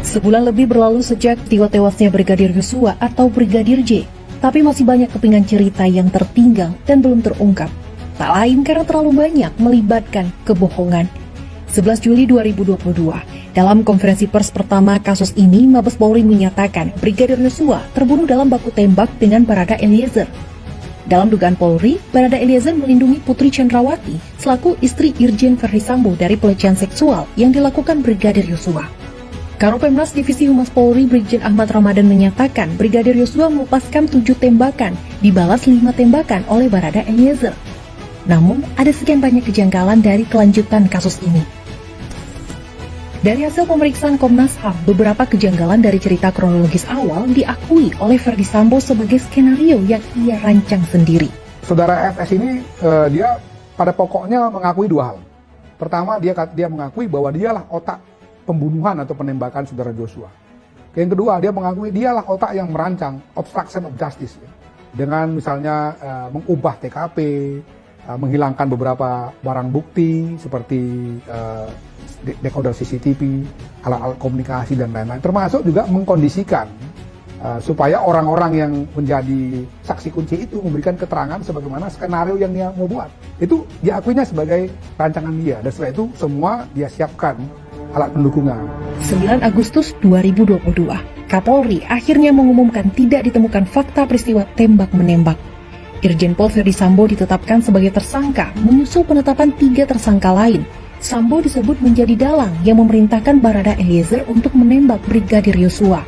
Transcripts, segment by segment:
Sebulan lebih berlalu sejak peristiwa tewasnya Brigadir Yosua atau Brigadir J, tapi masih banyak kepingan cerita yang tertinggal dan belum terungkap. Tak lain karena terlalu banyak melibatkan kebohongan. 11 Juli 2022, dalam konferensi pers pertama kasus ini, Mabes Polri menyatakan Brigadir Yosua terbunuh dalam baku tembak dengan Barada Eliezer. Dalam dugaan Polri, Barada Eliezer melindungi Putri Chandrawati selaku istri Irjen Verdi Sambo dari pelecehan seksual yang dilakukan Brigadir Yosua. Karopemnas Divisi Humas Polri Brigjen Ahmad Ramadan menyatakan Brigadir Yosua melepaskan 7 tembakan, dibalas 5 tembakan oleh Barada Eliezer. Namun, ada sekian banyak kejanggalan dari kelanjutan kasus ini. Dari hasil pemeriksaan Komnas HAM, beberapa kejanggalan dari cerita kronologis awal diakui oleh Verdi Sambo sebagai skenario yang ia rancang sendiri. Saudara FS ini, dia pada pokoknya mengakui 2 hal. Pertama, dia mengakui bahwa dialah otak pembunuhan atau penembakan saudara Joshua. Yang kedua, dia mengakui dialah otak yang merancang obstruction of justice, ya. Dengan misalnya mengubah TKP, menghilangkan beberapa barang bukti seperti decoder CCTV, alat-alat komunikasi dan lain-lain, termasuk juga mengkondisikan supaya orang-orang yang menjadi saksi kunci itu memberikan keterangan sebagaimana skenario yang dia mau buat. Itu diakuinya sebagai rancangan dia, dan setelah itu semua dia siapkan alat pendukungan. 9 Agustus 2022, Kapolri akhirnya mengumumkan tidak ditemukan fakta peristiwa tembak-menembak. Irjen Pol Verdi Sambo ditetapkan sebagai tersangka, menyusul penetapan 3 tersangka lain. Sambo disebut menjadi dalang yang memerintahkan Barada Eliezer untuk menembak Brigadir Yosua.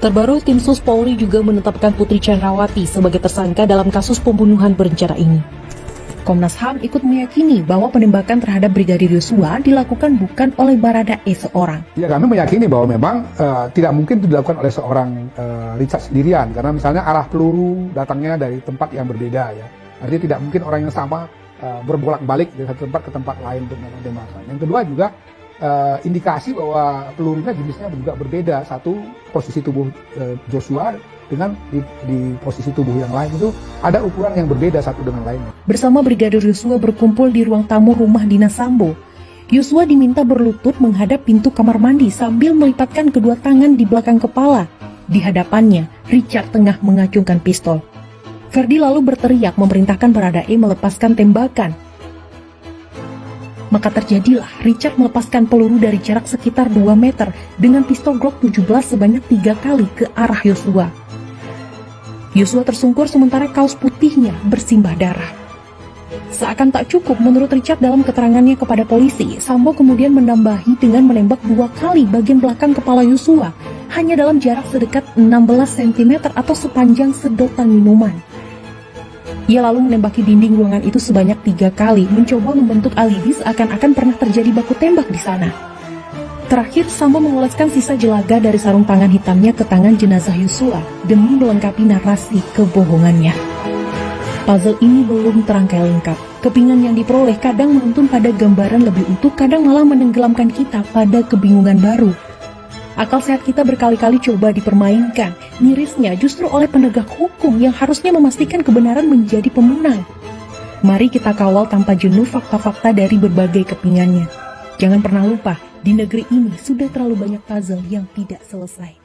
Terbaru, tim Sus Polri juga menetapkan Putri Chandrawati sebagai tersangka dalam kasus pembunuhan berencana ini. Komnas HAM ikut meyakini bahwa penembakan terhadap Brigadir Yosua dilakukan bukan oleh Barada E seorang. Ya, kami meyakini bahwa memang tidak mungkin itu dilakukan oleh seorang Richard sendirian, karena misalnya arah peluru datangnya dari tempat yang berbeda, ya. Artinya tidak mungkin orang yang sama berbolak-balik dari satu tempat ke tempat lain untuk melakukan tembakan. Yang kedua juga indikasi bahwa pelurunya jenisnya juga berbeda. Satu, posisi tubuh Joshua dengan di posisi tubuh yang lain itu ada ukuran yang berbeda satu dengan lainnya. Bersama Brigadir Yosua berkumpul di ruang tamu rumah dinas Sambo. Yosua diminta berlutut menghadap pintu kamar mandi sambil melipatkan kedua tangan di belakang kepala. Di hadapannya, Richard tengah mengacungkan pistol. Verdi lalu berteriak memerintahkan Barada E melepaskan tembakan. Maka terjadilah Richard melepaskan peluru dari jarak sekitar 2 meter dengan pistol Glock 17 sebanyak 3 kali ke arah Yosua. Yosua tersungkur sementara kaos putihnya bersimbah darah. Seakan tak cukup menurut Richard dalam keterangannya kepada polisi, Sambo kemudian menambahi dengan menembak 2 kali bagian belakang kepala Yosua, hanya dalam jarak sedekat 16 cm atau sepanjang sedotan minuman. Ia lalu menembaki dinding ruangan itu sebanyak 3 kali, mencoba membentuk alibi seakan-akan pernah terjadi baku tembak di sana. Terakhir, Sambo mengoleskan sisa jelaga dari sarung tangan hitamnya ke tangan jenazah Yosua demi melengkapi narasi kebohongannya. Puzzle ini belum terangkai lengkap. Kepingan yang diperoleh kadang menuntun pada gambaran lebih utuh, kadang malah menenggelamkan kita pada kebingungan baru. Akal sehat kita berkali-kali coba dipermainkan, mirisnya justru oleh penegak hukum yang harusnya memastikan kebenaran menjadi pemenang. Mari kita kawal tanpa jenuh fakta-fakta dari berbagai kepingannya. Jangan pernah lupa, di negeri ini sudah terlalu banyak puzzle yang tidak selesai.